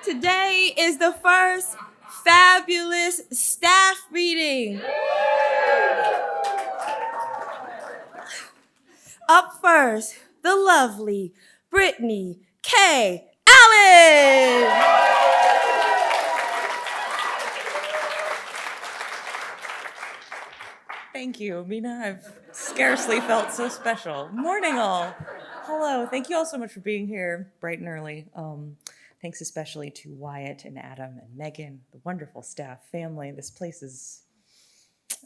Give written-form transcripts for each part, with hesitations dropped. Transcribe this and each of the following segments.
Today is the first fabulous staff reading. Up first, the lovely Brittany K. Allen. Thank you, Mina. I've scarcely felt so special. Morning, all. Hello. Thank you all so much for being here bright and early. Thanks especially to Wyatt and Adam and Megan, the wonderful staff, family. This place is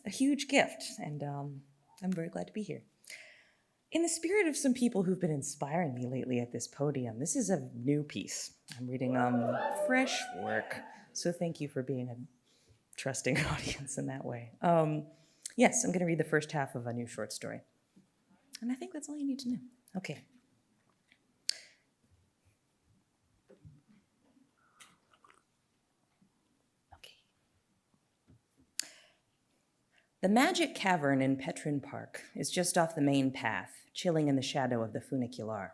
a huge gift, and I'm very glad to be here. In the spirit of some people who've been inspiring me lately at this podium, this is a new piece. I'm reading fresh work, so thank you for being a trusting audience in that way. Yes, I'm going to read the first half of a new short story. And I think that's all you need to know. Okay. The magic cavern in Petrin Park is just off the main path, chilling in the shadow of the funicular.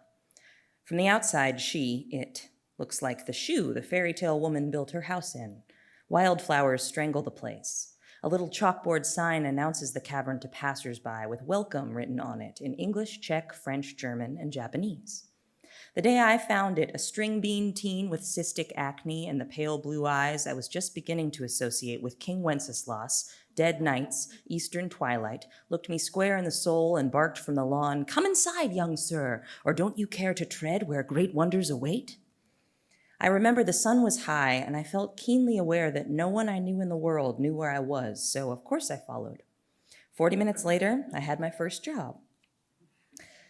From the outside, it, looks like the shoe the fairy tale woman built her house in. Wildflowers strangle the place. A little chalkboard sign announces the cavern to passersby with welcome written on it in English, Czech, French, German, and Japanese. The day I found it, a string bean teen with cystic acne and the pale blue eyes I was just beginning to associate with King Wenceslas, dead nights, eastern twilight, looked me square in the soul and barked from the lawn, "Come inside, young sir, or don't you care to tread where great wonders await?" I remember the sun was high, and I felt keenly aware that no one I knew in the world knew where I was, so of course I followed. 40 minutes later, I had my first job.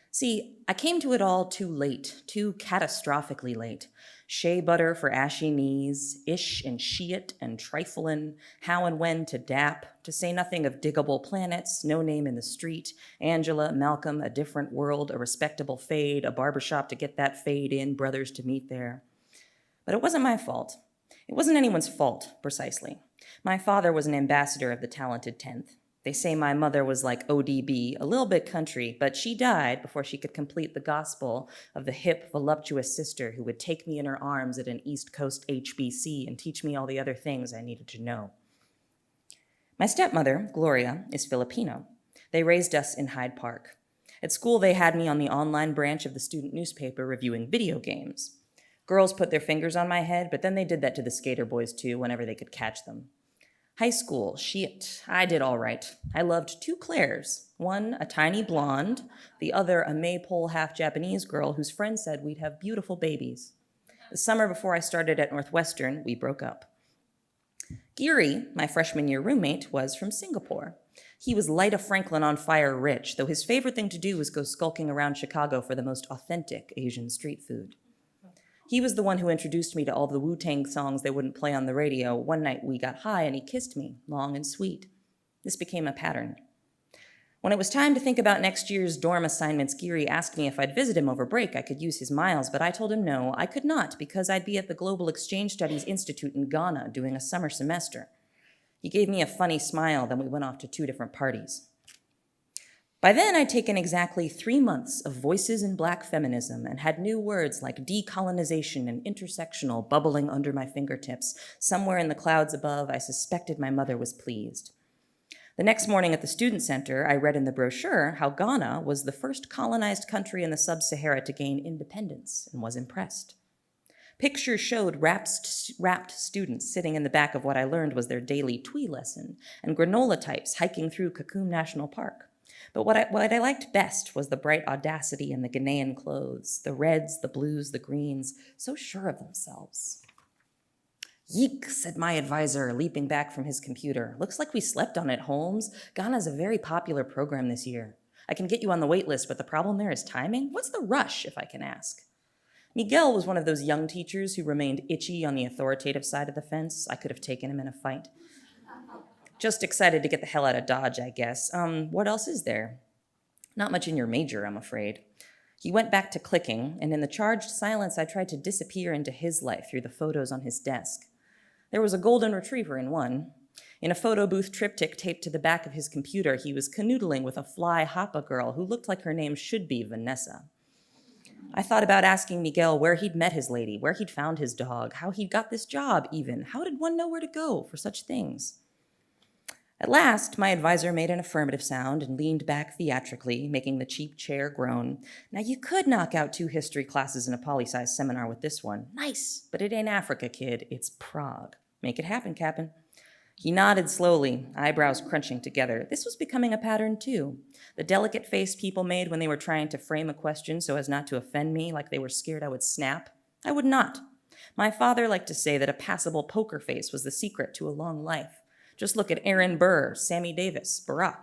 See, I came to it all too late, too catastrophically late. Shea butter for ashy knees, ish and sheet and triflin', how and when to dap, to say nothing of diggable planets, no name in the street, Angela, Malcolm, a different world, a respectable fade, a barbershop to get that fade in, brothers to meet there. But it wasn't my fault. It wasn't anyone's fault, precisely. My father was an ambassador of the talented 10th. They say my mother was like ODB, a little bit country, but she died before she could complete the gospel of the hip, voluptuous sister who would take me in her arms at an East Coast HBC and teach me all the other things I needed to know. My stepmother, Gloria, is Filipino. They raised us in Hyde Park. At school, they had me on the online branch of the student newspaper reviewing video games. Girls put their fingers on my head, but then they did that to the skater boys too, whenever they could catch them. High school, I did all right. I loved two Claires, one a tiny blonde, the other a maypole half-Japanese girl whose friend said we'd have beautiful babies. The summer before I started at Northwestern, we broke up. Geary, my freshman year roommate, was from Singapore. He was Lyda Franklin on fire rich, though his favorite thing to do was go skulking around Chicago for the most authentic Asian street food. He was the one who introduced me to all the Wu-Tang songs they wouldn't play on the radio. One night we got high and he kissed me, long and sweet. This became a pattern. When it was time to think about next year's dorm assignments, Geary asked me if I'd visit him over break. I could use his miles, but I told him no, I could not because I'd be at the Global Exchange Studies Institute in Ghana doing a summer semester. He gave me a funny smile, then we went off to 2 different parties. By then, I'd taken exactly 3 months of voices in Black feminism and had new words like decolonization and intersectional bubbling under my fingertips. Somewhere in the clouds above, I suspected my mother was pleased. The next morning at the student center, I read in the brochure how Ghana was the first colonized country in the sub-Sahara to gain independence and was impressed. Pictures showed rapt students sitting in the back of what I learned was their daily Twi lesson and granola types hiking through Cocoon National Park. But what I liked best was the bright audacity in the Ghanaian clothes, the reds, the blues, the greens, so sure of themselves. "Yeek," said my advisor, leaping back from his computer. "Looks like we slept on it, Holmes. Ghana's a very popular program this year. I can get you on the wait list, but the problem there is timing. What's the rush, if I can ask?" Miguel was one of those young teachers who remained itchy on the authoritative side of the fence. I could have taken him in a fight. Just excited to get the hell out of Dodge, I guess. What else is there? Not much in your major, I'm afraid. He went back to clicking, and in the charged silence, I tried to disappear into his life through the photos on his desk. There was a golden retriever in one. In a photo booth triptych taped to the back of his computer, he was canoodling with a fly hoppa girl who looked like her name should be Vanessa. I thought about asking Miguel where he'd met his lady, where he'd found his dog, how he'd got this job even. How did one know where to go for such things? At last, my advisor made an affirmative sound and leaned back theatrically, making the cheap chair groan. Now, you could knock out 2 history classes in a poli-sci seminar with this one. Nice, but it ain't Africa, kid. It's Prague. Make it happen, Cap'n. He nodded slowly, eyebrows crunching together. This was becoming a pattern, too. The delicate face people made when they were trying to frame a question so as not to offend me, like they were scared I would snap. I would not. My father liked to say that a passable poker face was the secret to a long life. Just look at Aaron Burr, Sammy Davis, Barack.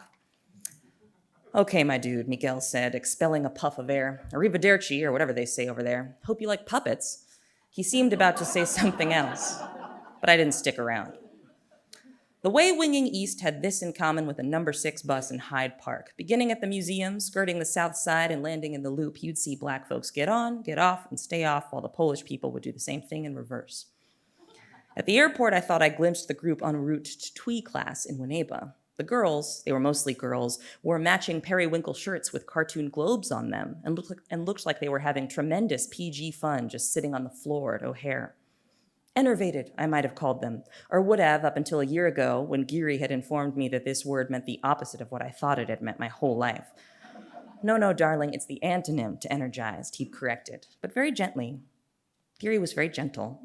Okay, my dude, Miguel said, expelling a puff of air. Arrivederci, or whatever they say over there. Hope you like puppets. He seemed about to say something else, but I didn't stick around. The way winging east had this in common with a number 6 bus in Hyde Park. Beginning at the museum, skirting the south side, and landing in the loop, you'd see black folks get on, get off, and stay off, while the Polish people would do the same thing in reverse. At the airport, I thought I glimpsed the group en route to TWE class in Winneba. The girls, they were mostly girls, wore matching periwinkle shirts with cartoon globes on them and looked like they were having tremendous PG fun just sitting on the floor at O'Hare. Enervated, I might have called them, or would have up until a year ago when Geary had informed me that this word meant the opposite of what I thought it had meant my whole life. No, darling, it's the antonym to energized, he'd corrected, but very gently. Geary was very gentle,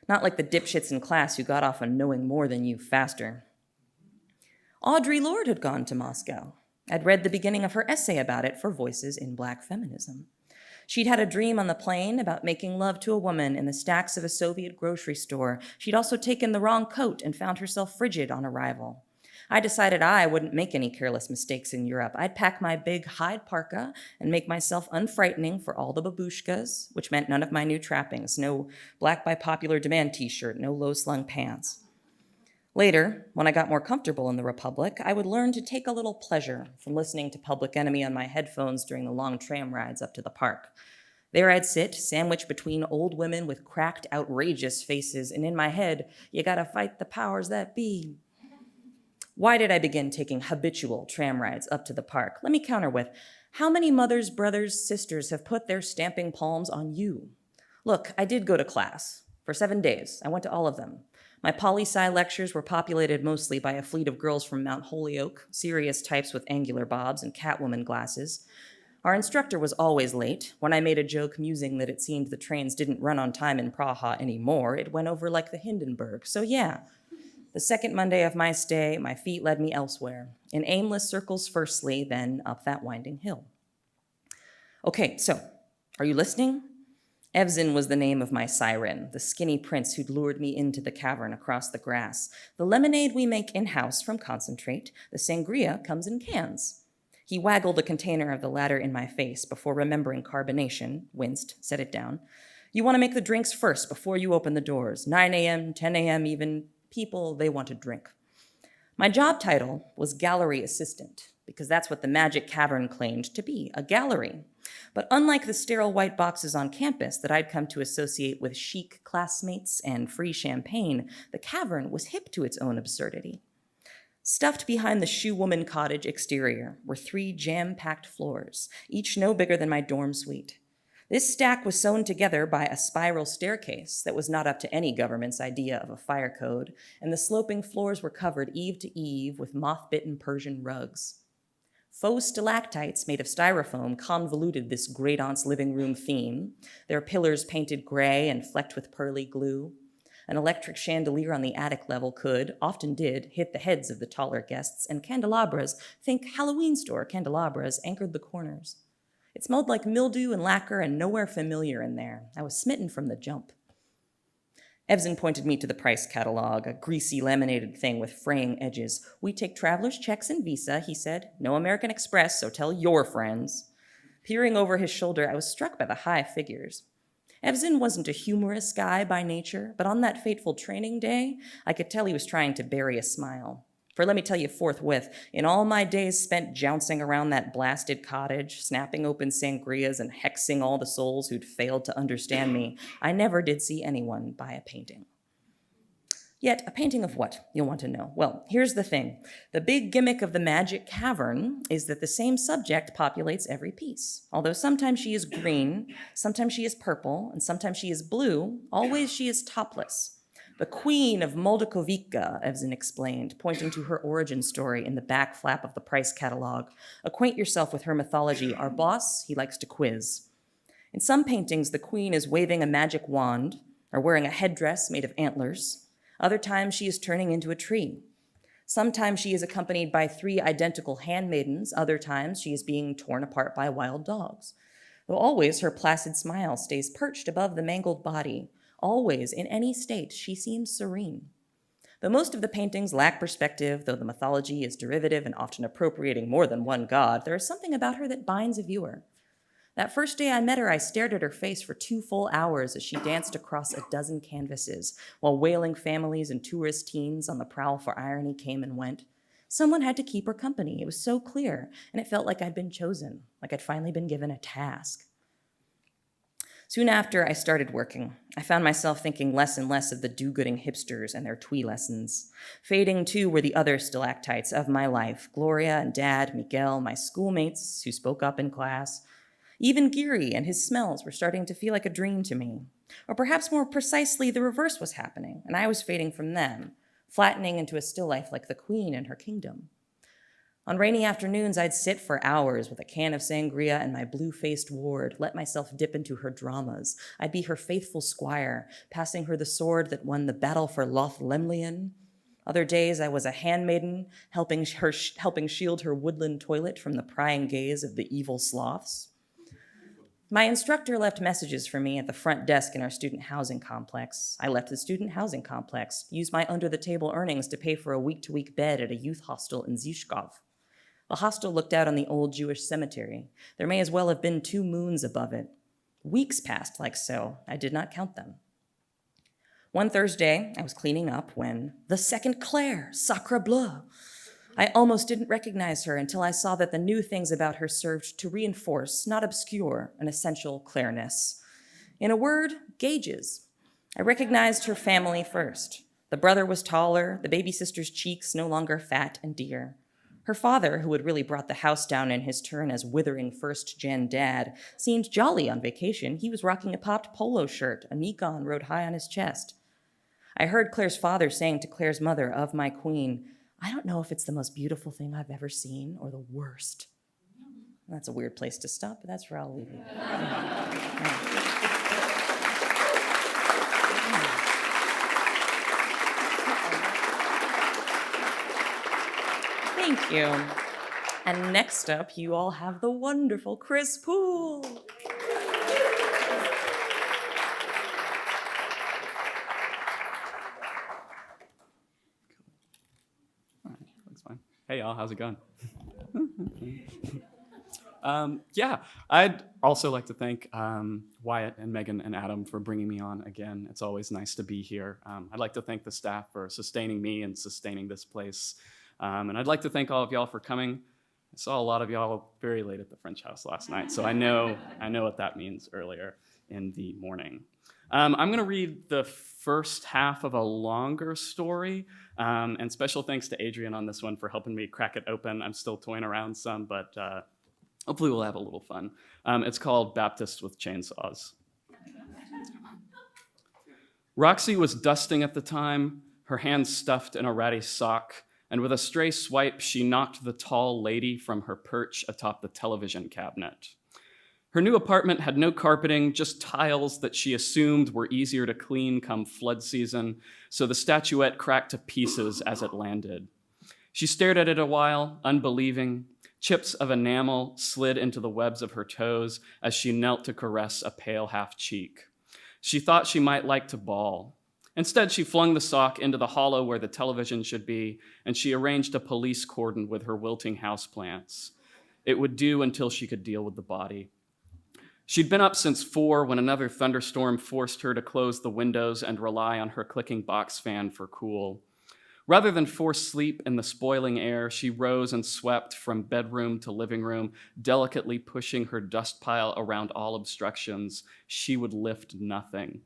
not like the dipshits in class who got off on knowing more than you faster. Audre Lorde had gone to Moscow. I'd read the beginning of her essay about it for Voices in Black Feminism. She'd had a dream on the plane about making love to a woman in the stacks of a Soviet grocery store. She'd also taken the wrong coat and found herself frigid on arrival. I decided I wouldn't make any careless mistakes in Europe. I'd pack my big hide parka and make myself unfrightening for all the babushkas, which meant none of my new trappings, no black by popular demand t-shirt, no low-slung pants. Later, when I got more comfortable in the Republic, I would learn to take a little pleasure from listening to Public Enemy on my headphones during the long tram rides up to the park. There I'd sit, sandwiched between old women with cracked, outrageous faces, and in my head, you gotta fight the powers that be. Why did I begin taking habitual tram rides up to the park? Let me counter with, how many mothers, brothers, sisters have put their stamping palms on you? Look, I did go to class. For 7 days, I went to all of them. My poli-sci lectures were populated mostly by a fleet of girls from Mount Holyoke, serious types with angular bobs and Catwoman glasses. Our instructor was always late. When I made a joke musing that it seemed the trains didn't run on time in Praha anymore, it went over like the Hindenburg. So yeah, the second Monday of my stay, my feet led me elsewhere, in aimless circles firstly, then up that winding hill. Okay, so, are you listening? Evzin was the name of my siren, the skinny prince who'd lured me into the cavern across the grass. The lemonade we make in-house from concentrate, the sangria comes in cans. He waggled a container of the latter in my face before remembering carbonation, winced, set it down. You want to make the drinks first before you open the doors. 9 a.m., 10 a.m. even, people, they want to drink. My job title was gallery assistant, because that's what the Magic Cavern claimed to be, a gallery. But unlike the sterile white boxes on campus that I'd come to associate with chic classmates and free champagne, the cavern was hip to its own absurdity. Stuffed behind the shoe woman cottage exterior were 3 jam-packed floors, each no bigger than my dorm suite. This stack was sewn together by a spiral staircase that was not up to any government's idea of a fire code, and the sloping floors were covered eave to eave with moth-bitten Persian rugs. Faux stalactites made of styrofoam convoluted this great-aunt's living room theme, their pillars painted gray and flecked with pearly glue. An electric chandelier on the attic level could, often did, hit the heads of the taller guests, and candelabras, think Halloween store candelabras, anchored the corners. It smelled like mildew and lacquer and nowhere familiar in there. I was smitten from the jump. Evzin pointed me to the price catalog, a greasy laminated thing with fraying edges. We take traveler's checks and Visa, he said. No American Express, so tell your friends. Peering over his shoulder, I was struck by the high figures. Evzin wasn't a humorous guy by nature, but on that fateful training day, I could tell he was trying to bury a smile. For let me tell you forthwith, in all my days spent jouncing around that blasted cottage, snapping open sangrias and hexing all the souls who'd failed to understand me, I never did see anyone buy a painting. Yet, a painting of what? You'll want to know. Well, here's the thing. The big gimmick of the magic cavern is that the same subject populates every piece. Although sometimes she is green, sometimes she is purple, and sometimes she is blue, always she is topless. The Queen of Moldokovica, Evzen explained, pointing to her origin story in the back flap of the price catalog. Acquaint yourself with her mythology. Our boss, he likes to quiz. In some paintings, the queen is waving a magic wand or wearing a headdress made of antlers. Other times, she is turning into a tree. Sometimes she is accompanied by 3 identical handmaidens. Other times, she is being torn apart by wild dogs. Though always her placid smile stays perched above the mangled body. Always, in any state, she seems serene. Though most of the paintings lack perspective, though the mythology is derivative and often appropriating more than one god, there is something about her that binds a viewer. That first day I met her, I stared at her face for 2 full hours as she danced across a dozen canvases, while wailing families and tourist teens on the prowl for irony came and went. Someone had to keep her company. It was so clear, and it felt like I'd been chosen, like I'd finally been given a task. Soon after I started working, I found myself thinking less and less of the do-gooding hipsters and their twee lessons. Fading, too, were the other stalactites of my life, Gloria and Dad, Miguel, my schoolmates who spoke up in class. Even Geary and his smells were starting to feel like a dream to me. Or perhaps more precisely, the reverse was happening, and I was fading from them, flattening into a still life like the queen and her kingdom. On rainy afternoons, I'd sit for hours with a can of sangria and my blue-faced ward, let myself dip into her dramas. I'd be her faithful squire, passing her the sword that won the battle for Lothlemlian. Other days, I was a handmaiden, helping shield her woodland toilet from the prying gaze of the evil sloths. My instructor left messages for me at the front desk in our student housing complex. I left the student housing complex, used my under-the-table earnings to pay for a week-to-week bed at a youth hostel in Zhukov. The hostel looked out on the old Jewish cemetery. There may as well have been 2 moons above it. Weeks passed like so. I did not count them. One Thursday, I was cleaning up when the second Claire, sacre bleu. I almost didn't recognize her until I saw that the new things about her served to reinforce, not obscure, an essential Claire-ness. In a word, gauges. I recognized her family first. The brother was taller, the baby sister's cheeks no longer fat and dear. Her father, who had really brought the house down in his turn as withering first-gen dad, seemed jolly on vacation. He was rocking a popped polo shirt, a Nikon rode high on his chest. I heard Claire's father saying to Claire's mother, of my queen, I don't know if it's the most beautiful thing I've ever seen or the worst. That's a weird place to stop, but that's where I'll leave it. Thank you. And next up, you all have the wonderful Chris Poole. Hey y'all, how's it going? I'd also like to thank Wyatt and Megan and Adam for bringing me on again. It's always nice to be here. I'd like to thank the staff for sustaining me and sustaining this place. And I'd like to thank all of y'all for coming. I saw a lot of y'all very late at the French House last night, so I know what that means earlier in the morning. I'm going to read the first half of a longer story, and special thanks to Adrian on this one for helping me crack it open. I'm still toying around some, but hopefully we'll have a little fun. It's called Baptists with Chainsaws. Roxy was dusting at the time, her hands stuffed in a ratty sock, and with a stray swipe, she knocked the tall lady from her perch atop the television cabinet. Her new apartment had no carpeting, just tiles that she assumed were easier to clean come flood season, so the statuette cracked to pieces as it landed. She stared at it a while, unbelieving. Chips of enamel slid into the webs of her toes as she knelt to caress a pale half cheek. She thought she might like to bawl. Instead, she flung the sock into the hollow where the television should be, and she arranged a police cordon with her wilting houseplants. It would do until she could deal with the body. She'd been up since 4 when another thunderstorm forced her to close the windows and rely on her clicking box fan for cool. Rather than force sleep in the spoiling air, she rose and swept from bedroom to living room, delicately pushing her dust pile around all obstructions. She would lift nothing.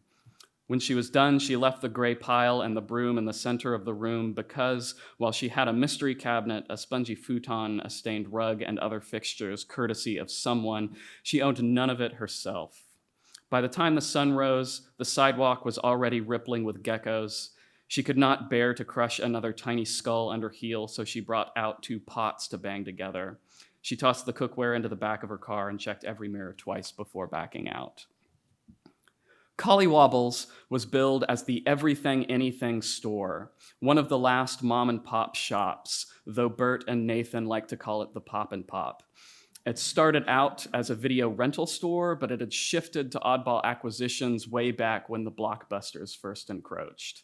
When she was done, she left the gray pile and the broom in the center of the room because, while she had a mystery cabinet, a spongy futon, a stained rug, and other fixtures courtesy of someone, she owned none of it herself. By the time the sun rose, the sidewalk was already rippling with geckos. She could not bear to crush another tiny skull under heel, so she brought out 2 pots to bang together. She tossed the cookware into the back of her car and checked every mirror twice before backing out. Collywobbles was billed as the everything anything store, one of the last mom and pop shops, though Bert and Nathan like to call it the Pop and Pop. It started out as a video rental store, but it had shifted to oddball acquisitions way back when the blockbusters first encroached.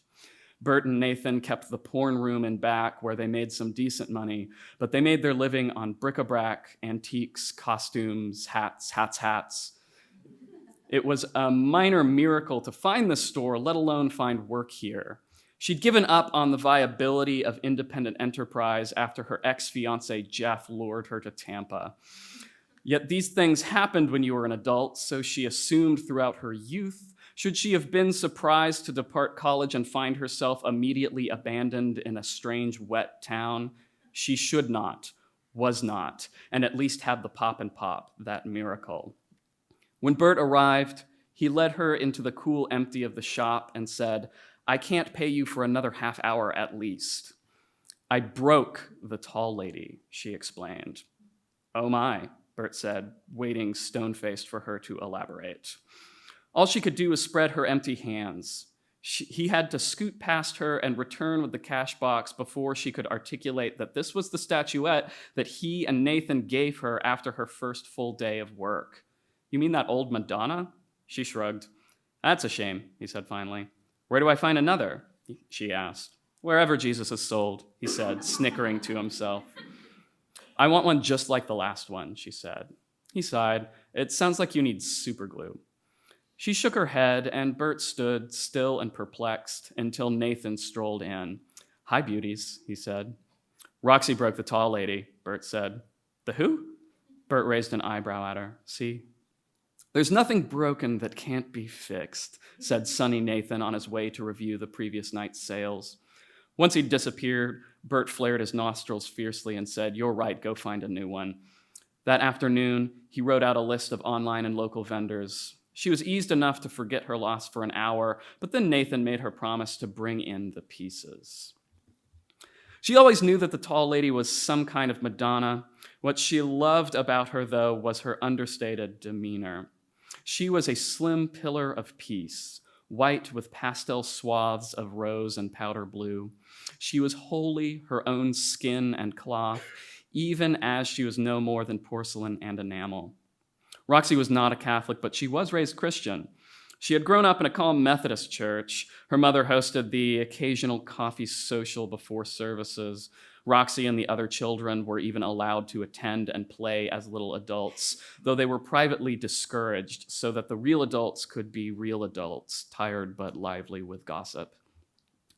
Bert and Nathan kept the porn room in back where they made some decent money, but they made their living on bric-a-brac, antiques, costumes, hats. It was a minor miracle to find this store, let alone find work here. She'd given up on the viability of independent enterprise after her ex-fiancé Jeff lured her to Tampa. Yet these things happened when you were an adult, so she assumed throughout her youth. Should she have been surprised to depart college and find herself immediately abandoned in a strange, wet town? She should not, was not, and at least have the Pop and Pop, that miracle. When Bert arrived, he led her into the cool empty of the shop and said, "I can't pay you for another half hour at least." "I broke the tall lady," she explained. "Oh my," Bert said, waiting stone-faced for her to elaborate. All she could do was spread her empty hands. He had to scoot past her and return with the cash box before she could articulate that this was the statuette that he and Nathan gave her after her first full day of work. "You mean that old Madonna?" She shrugged. "That's a shame," he said finally. "Where do I find another?" she asked. "Wherever Jesus is sold," he said, snickering to himself. "I want one just like the last one," she said. He sighed. "It sounds like you need super glue." She shook her head, and Bert stood still and perplexed until Nathan strolled in. "Hi, beauties," he said. "Roxy broke the tall lady," Bert said. "The who?" Bert raised an eyebrow at her. "See?" "There's nothing broken that can't be fixed," said Sonny Nathan on his way to review the previous night's sales. Once he'd disappeared, Bert flared his nostrils fiercely and said, "You're right, go find a new one." That afternoon, he wrote out a list of online and local vendors. She was eased enough to forget her loss for an hour, but then Nathan made her promise to bring in the pieces. She always knew that the tall lady was some kind of Madonna. What she loved about her, though, was her understated demeanor. She was a slim pillar of peace, white with pastel swaths of rose and powder blue. She was wholly her own skin and cloth, even as she was no more than porcelain and enamel. Roxy was not a Catholic, but she was raised Christian. She had grown up in a calm Methodist church. Her mother hosted the occasional coffee social before services. Roxy and the other children were even allowed to attend and play as little adults, though they were privately discouraged so that the real adults could be real adults, tired but lively with gossip.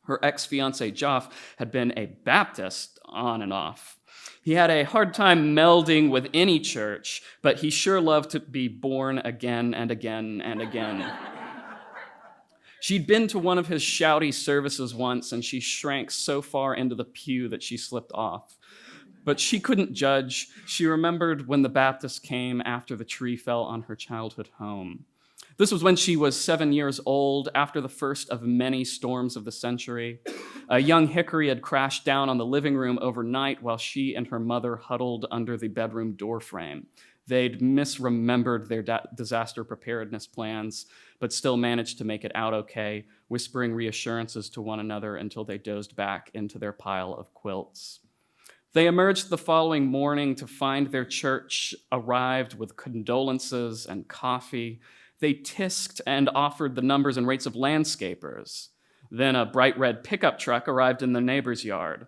Her ex-fiancé Joff had been a Baptist on and off. He had a hard time melding with any church, but he sure loved to be born again and again and again. She'd been to one of his shouty services once, and she shrank so far into the pew that she slipped off. But she couldn't judge. She remembered when the Baptist came after the tree fell on her childhood home. This was when she was 7 years old, after the first of many storms of the century. A young hickory had crashed down on the living room overnight while she and her mother huddled under the bedroom doorframe. They'd misremembered their disaster preparedness plans, but still managed to make it out okay, whispering reassurances to one another until they dozed back into their pile of quilts. They emerged the following morning to find their church arrived with condolences and coffee. They tisked and offered the numbers and rates of landscapers. Then a bright red pickup truck arrived in the neighbor's yard.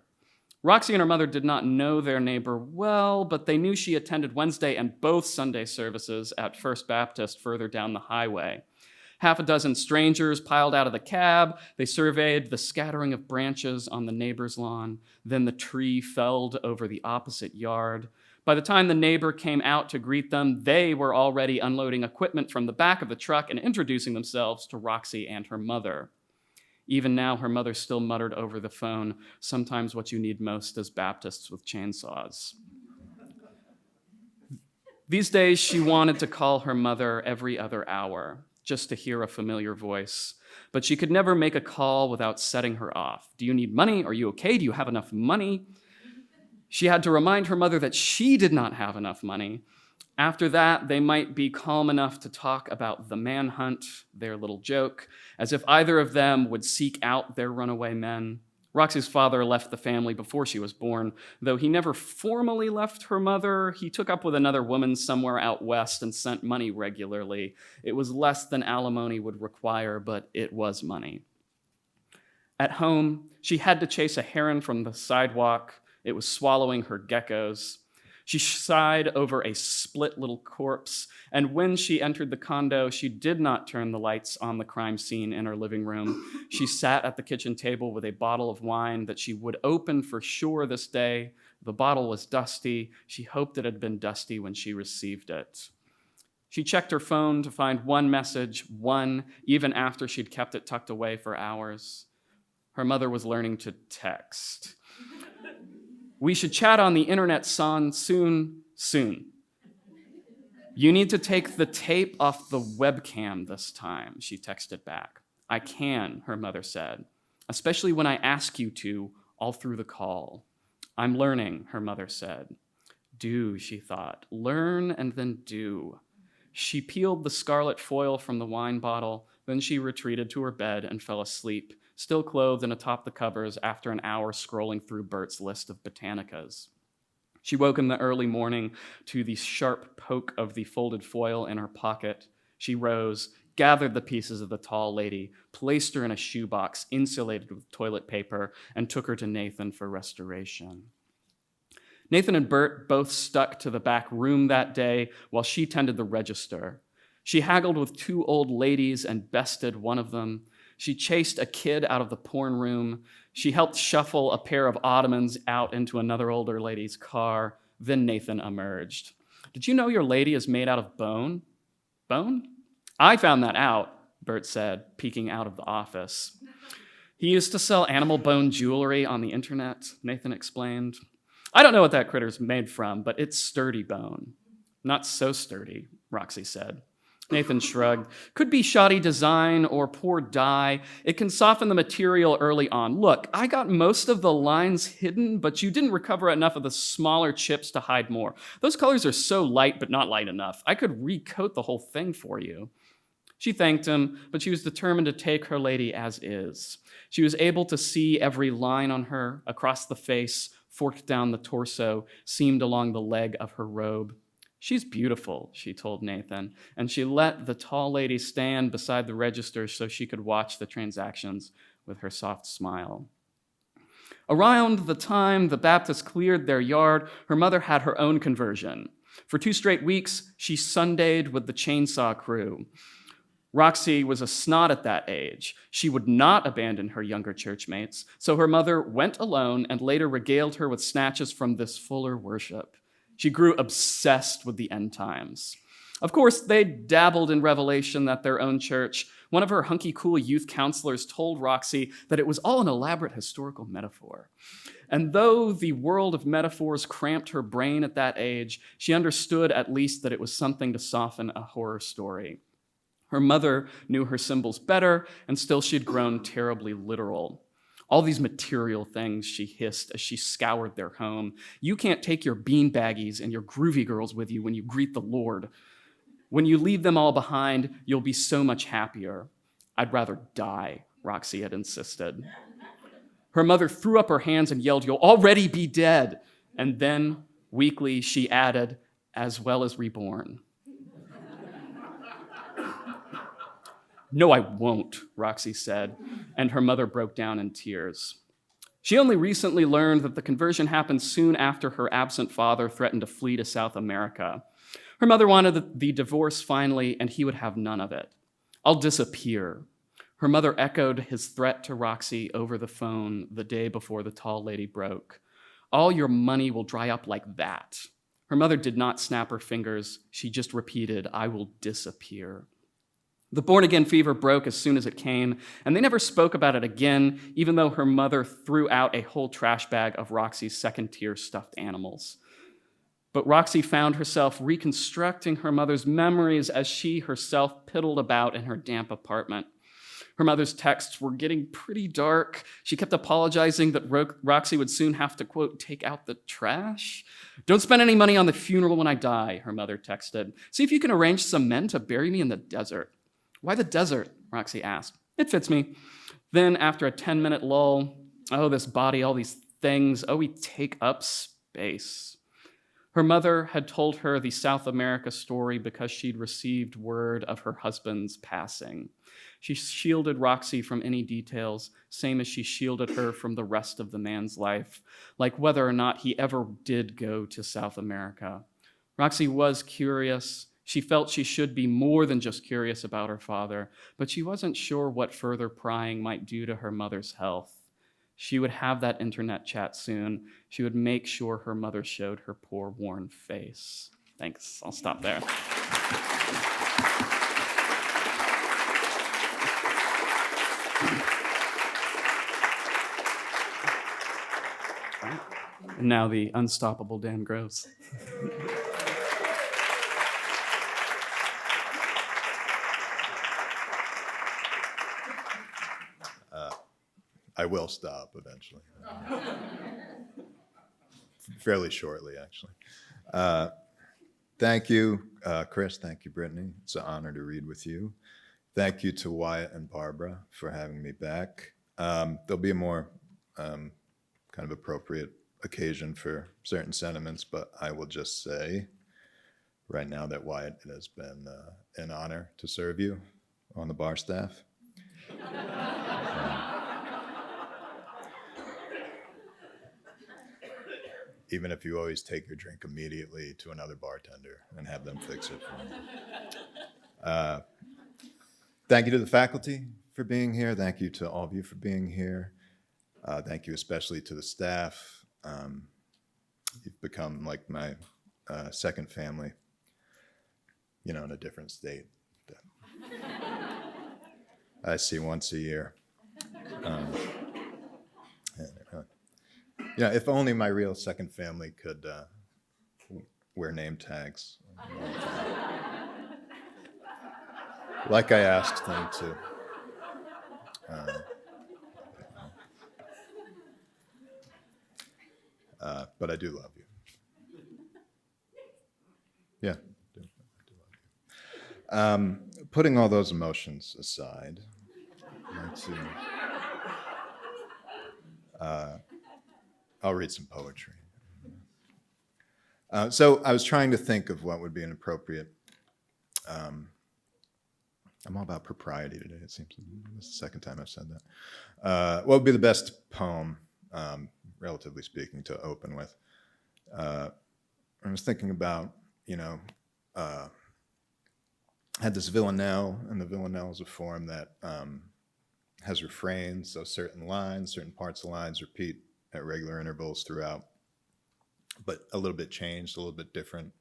Roxy and her mother did not know their neighbor well, but they knew she attended Wednesday and both Sunday services at First Baptist further down the highway. Half a dozen strangers piled out of the cab. They surveyed the scattering of branches on the neighbor's lawn. Then the tree felled over the opposite yard. By the time the neighbor came out to greet them, they were already unloading equipment from the back of the truck and introducing themselves to Roxy and her mother. Even now, her mother still muttered over the phone, "Sometimes what you need most is Baptists with chainsaws." These days, she wanted to call her mother every other hour, just to hear a familiar voice. But she could never make a call without setting her off. "Do you need money? Are you okay? Do you have enough money?" She had to remind her mother that she did not have enough money. After that, they might be calm enough to talk about the manhunt, their little joke, as if either of them would seek out their runaway men. Roxy's father left the family before she was born. Though he never formally left her mother, he took up with another woman somewhere out west and sent money regularly. It was less than alimony would require, but it was money. At home, she had to chase a heron from the sidewalk. It was swallowing her geckos. She sighed over a split little corpse, and when she entered the condo, she did not turn the lights on the crime scene in her living room. She sat at the kitchen table with a bottle of wine that she would open for sure this day. The bottle was dusty. She hoped it had been dusty when she received it. She checked her phone to find one message, even after she'd kept it tucked away for hours. Her mother was learning to text. "We should chat on the internet, son, soon. You need to take the tape off the webcam this time," she texted back. "I can," her mother said, "especially when I ask you to, all through the call." "I'm learning," her mother said. Do, she thought. Learn and then do. She peeled the scarlet foil from the wine bottle, then she retreated to her bed and fell asleep, still clothed and atop the covers after an hour scrolling through Bert's list of botanicas. She woke in the early morning to the sharp poke of the folded foil in her pocket. She rose, gathered the pieces of the tall lady, placed her in a shoebox insulated with toilet paper, and took her to Nathan for restoration. Nathan and Bert both stuck to the back room that day while she tended the register. She haggled with two old ladies and bested one of them. She chased a kid out of the porn room. She helped shuffle a pair of ottomans out into another older lady's car. Then Nathan emerged. "Did you know your lady is made out of bone?" "Bone? I found that out," Bert said, peeking out of the office. "He used to sell animal bone jewelry on the internet," Nathan explained. "I don't know what that critter's made from, but it's sturdy bone." "Not so sturdy," Roxy said. Nathan shrugged. "Could be shoddy design or poor dye. It can soften the material early on. Look, I got most of the lines hidden, but you didn't recover enough of the smaller chips to hide more. Those colors are so light, but not light enough. I could recoat the whole thing for you." She thanked him, but she was determined to take her lady as is. She was able to see every line on her, across the face, forked down the torso, seamed along the leg of her robe. "She's beautiful," she told Nathan, and she let the tall lady stand beside the register so she could watch the transactions with her soft smile. Around the time the Baptists cleared their yard, her mother had her own conversion. For 2 straight weeks, she Sundayed with the chainsaw crew. Roxy was a snot at that age. She would not abandon her younger churchmates, so her mother went alone and later regaled her with snatches from this fuller worship. She grew obsessed with the end times. Of course, they dabbled in revelation at their own church. One of her hunky-cool youth counselors told Roxy that it was all an elaborate historical metaphor. And though the world of metaphors cramped her brain at that age, she understood at least that it was something to soften a horror story. Her mother knew her symbols better, and still she'd grown terribly literal. "All these material things," she hissed as she scoured their home. "You can't take your beanbaggies and your groovy girls with you when you greet the Lord. When you leave them all behind, you'll be so much happier." "I'd rather die," Roxy had insisted. Her mother threw up her hands and yelled, "You'll already be dead." And then, weakly, she added, "as well as reborn." "No, I won't," Roxy said, and her mother broke down in tears. She only recently learned that the conversion happened soon after her absent father threatened to flee to South America. Her mother wanted the divorce finally, and he would have none of it. "I'll disappear." Her mother echoed his threat to Roxy over the phone the day before the tall lady broke. "All your money will dry up like that." Her mother did not snap her fingers. She just repeated, "I will disappear." The born-again fever broke as soon as it came, and they never spoke about it again, even though her mother threw out a whole trash bag of Roxy's second-tier stuffed animals. But Roxy found herself reconstructing her mother's memories as she herself piddled about in her damp apartment. Her mother's texts were getting pretty dark. She kept apologizing that Roxy would soon have to, quote, take out the trash. "Don't spend any money on the funeral when I die," her mother texted. "See if you can arrange some men to bury me in the desert." "Why the desert?" Roxy asked. "It fits me." Then, after a 10-minute lull, "Oh, this body, all these things, oh, we take up space." Her mother had told her the South America story because she'd received word of her husband's passing. She shielded Roxy from any details, same as she shielded her from the rest of the man's life, like whether or not he ever did go to South America. Roxy was curious. She felt she should be more than just curious about her father, but she wasn't sure what further prying might do to her mother's health. She would have that internet chat soon. She would make sure her mother showed her poor, worn face. Thanks. I'll stop there. And now the unstoppable Dan Gross. I will stop eventually. Fairly shortly, actually. Thank you, Chris. Thank you, Brittany. It's an honor to read with you. Thank you to Wyatt and Barbara for having me back. There'll be a more kind of appropriate occasion for certain sentiments, but I will just say right now that Wyatt, it has been an honor to serve you on the bar staff. Even if you always take your drink immediately to another bartender and have them fix it for you. Thank you to the faculty for being here. Thank you to all of you for being here. Thank you especially to the staff. You've become like my second family, you know, in a different state that I see once a year. Yeah, if only my real second family could wear name tags. Like I asked them to. But I do love you. Yeah, I do love you. Putting all those emotions aside, I'll read some poetry. So I was trying to think of what would be an appropriate. I'm all about propriety today, it seems. This is the second time I've said that. What would be the best poem, relatively speaking, to open with? I was thinking about, you know, had this villanelle, and the villanelle is a form that has refrains, so certain lines, certain parts of lines repeat at regular intervals throughout, but a little bit changed, a little bit different.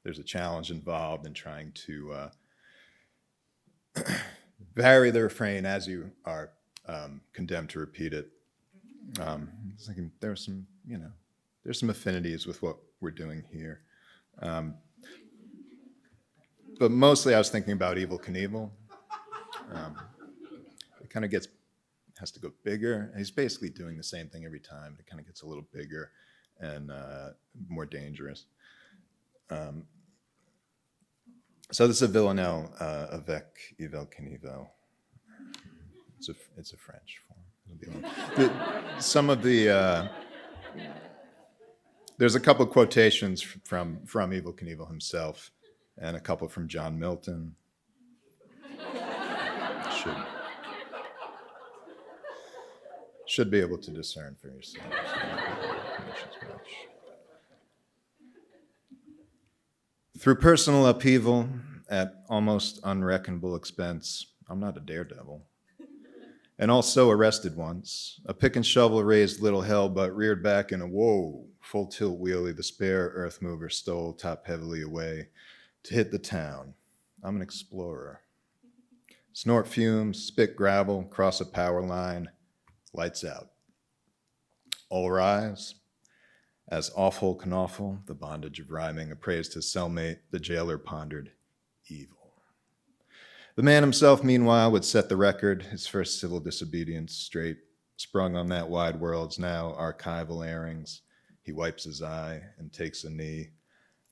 There's a challenge involved in trying to vary the refrain as you are condemned to repeat it. I was thinking there's some affinities with what we're doing here. But mostly I was thinking about Evel Knievel. It kind of has to go bigger. He's basically doing the same thing every time. It kind of gets a little bigger and more dangerous. So this is a villanelle avec Evel Knievel. It's a French form. Some of the there's a couple of quotations from Evel Knievel himself, and a couple from John Milton. Should be able to discern for yourself. Through personal upheaval at almost unreckonable expense, I'm not a daredevil. And also arrested once, a pick and shovel raised little hell but reared back in a whoa full tilt wheelie, the spare earth mover stole top heavily away to hit the town. I'm an explorer. Snort fumes, spit gravel, cross a power line, lights out. All rise. As awful can awful, the bondage of rhyming, appraised his cellmate, the jailer pondered evil. The man himself, meanwhile, would set the record, his first civil disobedience straight, sprung on that wide world's now archival airings. He wipes his eye and takes a knee.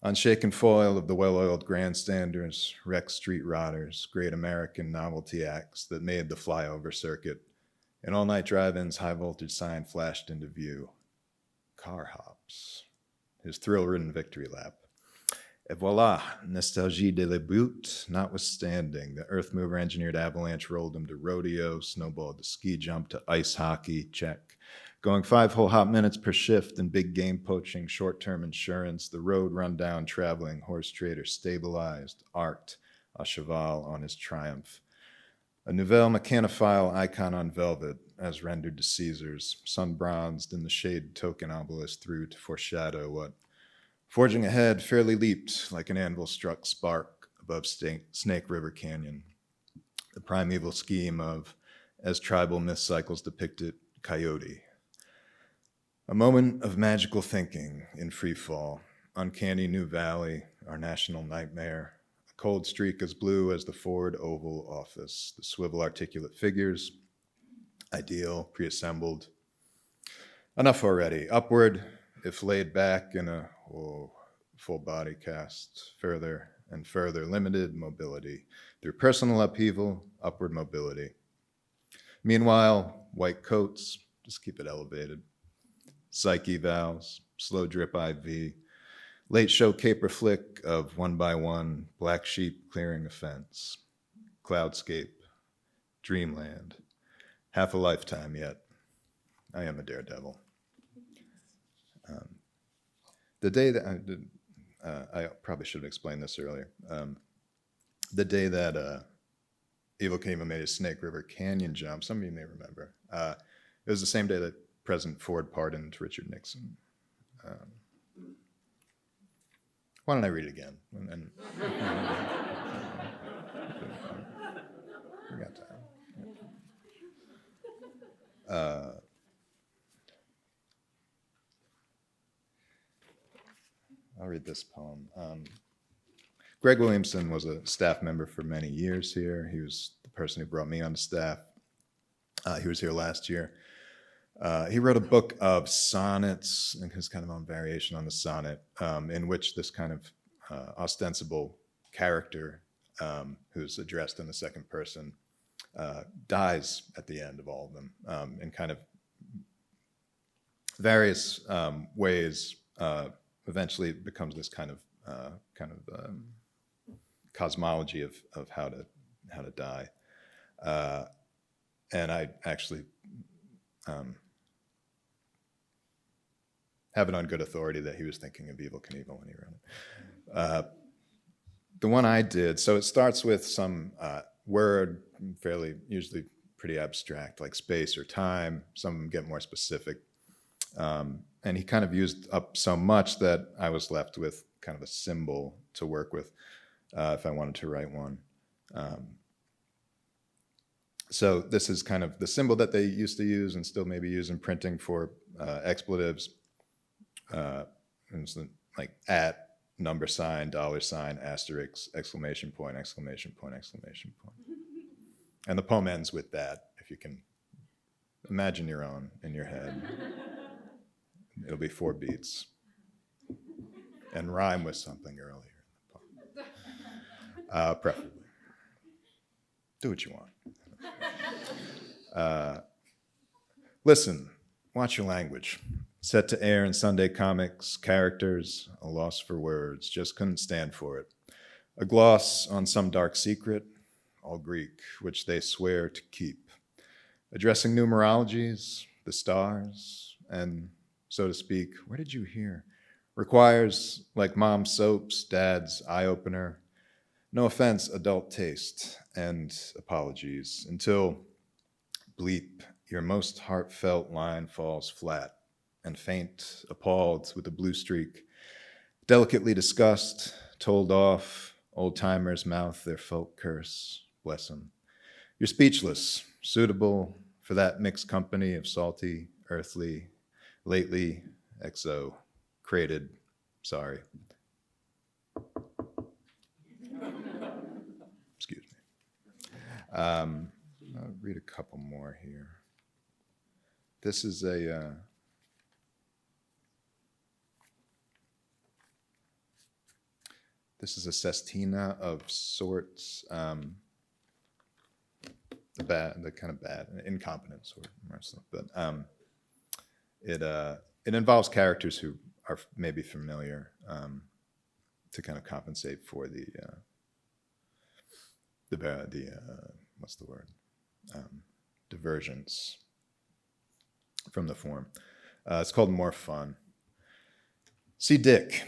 Unshaken foil of the well-oiled grandstanders, wrecked street rotters, great American novelty acts that made the flyover circuit. In all-night drive-ins, high-voltage sign flashed into view. Car hops. His thrill-ridden victory lap. Et voila, nostalgie de la butte notwithstanding, the earth mover engineered avalanche rolled him to rodeo, snowballed to ski jump to ice hockey, check. Going 5 whole hot minutes per shift in big game poaching, short-term insurance, the road run down traveling horse trader stabilized, arced, a cheval on his triumph. A nouvelle mechanophile icon on velvet, as rendered to Caesars, sun-bronzed in the shade token obelisk through to foreshadow what, forging ahead, fairly leaped like an anvil-struck spark above Snake River Canyon. The primeval scheme of, as tribal myth cycles depict it, coyote. A moment of magical thinking in free fall, uncanny new valley, our national nightmare, a cold streak as blue as the Ford Oval Office, the swivel articulate figures, ideal, preassembled. Enough already. Upward, if laid back in a full body cast, further and further limited mobility. Through personal upheaval, upward mobility. Meanwhile, white coats, just keep it elevated. Psyche vows, slow drip IV, late show caper flick of one by one, black sheep clearing a fence, cloudscape, dreamland, half a lifetime yet. I am a daredevil. The day that I probably should have explained this earlier. The day that Evel Knievel made his Snake River Canyon jump, some of you may remember, it was the same day that President Ford pardoned Richard Nixon. Why don't I read it again? And we got time. I'll read this poem. Greg Williamson was a staff member for many years here. He was the person who brought me on staff. He was here last year. He wrote a book of sonnets, and his kind of own variation on the sonnet, in which this kind of ostensible character, who's addressed in the second person, dies at the end of all of them in kind of various ways. Eventually, it becomes this kind of cosmology of how to die, and I actually. Have it on good authority that he was thinking of Evel Knievel when he wrote it. The one I did, so it starts with some word, fairly, usually pretty abstract, like space or time. Some of them get more specific. And he kind of used up so much that I was left with kind of a symbol to work with if I wanted to write one. So this is kind of the symbol that they used to use and still maybe use in printing for expletives. And so like at, number sign, dollar sign, asterisk, exclamation point, exclamation point, exclamation point. And the poem ends with that, if you can imagine your own in your head. It'll be 4 beats and rhyme with something earlier in the poem. Preferably. Do what you want. Listen, watch your language. Set to air in Sunday comics, characters, a loss for words, just couldn't stand for it. A gloss on some dark secret, all Greek, which they swear to keep. Addressing numerologies, the stars, and, so to speak, where did you hear? Requires, like mom's soaps, dad's eye-opener. No offense, adult taste, and apologies, until bleep, your most heartfelt line falls flat and faint, appalled with a blue streak, delicately discussed, told off, old-timers mouth their folk curse, bless 'em. You're speechless, suitable for that mixed company of salty, earthly, lately, exo, created, sorry. Excuse me. I'll read a couple more here. This is a sestina of sorts, the kind of bad, incompetent sort, but it involves characters who are maybe familiar, to kind of compensate for the what's the word? Divergence from the form. It's called More Fun. See Dick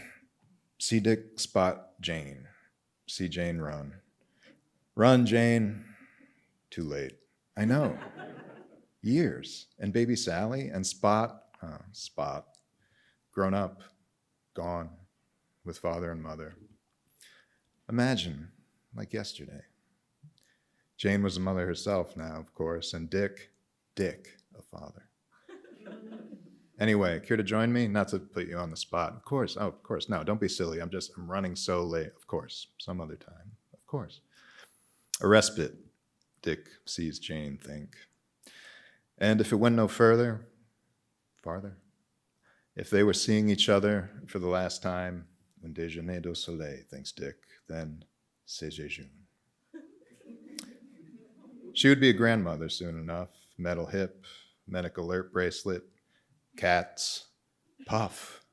spot Jane. See Jane run. Run, Jane. Too late. I know. Years. And baby Sally and Spot, grown up, gone, with father and mother. Imagine, like yesterday. Jane was a mother herself now, of course, and Dick, a father. Anyway, care to join me? Not to put you on the spot. Of course. No, don't be silly. I'm running so late. Of course. Some other time. Of course. A respite, Dick sees Jane think. And if it went no farther, if they were seeing each other for the last time, un déjeuner du soleil, thinks Dick, then c'est jejune. She would be a grandmother soon enough. Metal hip, medic alert bracelet, cats, Puff,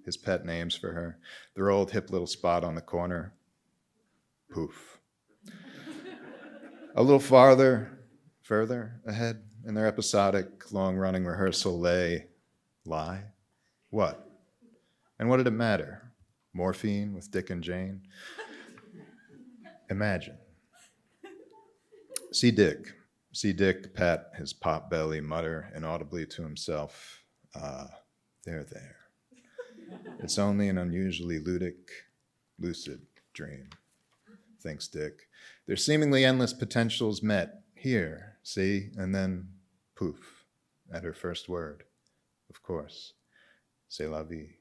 his pet names for her. Their old hip little spot on the corner, Poof. A little further ahead in their episodic, long-running rehearsal lay lie. What? And what did it matter? Morphine with Dick and Jane? Imagine. See Dick pat his pot belly, mutter inaudibly to himself, they're there. It's only an unusually lucid dream, thinks Dick. Their seemingly endless potentials met here, see, and then poof, at her first word, of course. C'est la vie.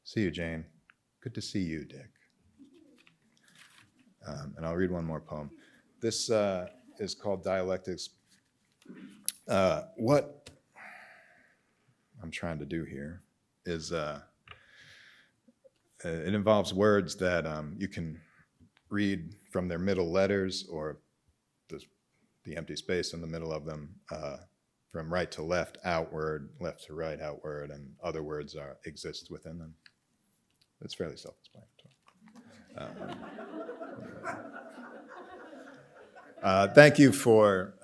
See you, Jane. Good to see you, Dick. And I'll read one more poem. This is called Dialectics. What I'm trying to do here is it involves words that you can read from their middle letters or the empty space in the middle of them, from right to left, outward, left to right, outward, and other words exist within them. It's fairly self-explanatory. Thank you for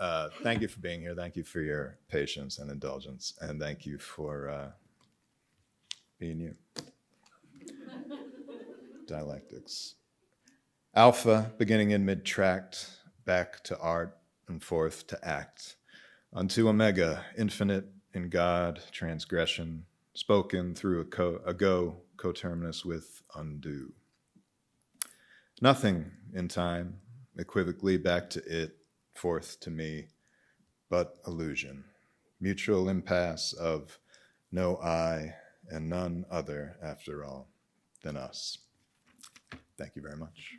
being here. Thank you for your patience and indulgence, and thank you for being you. Dialectics. Alpha, beginning in mid-tract, back to art and forth to act, unto Omega, infinite in God, transgression, spoken through a go, coterminous with undo. Nothing in time, equivocally back to it, forth to me, but illusion, mutual impasse of no I and none other, after all, than us. Thank you very much.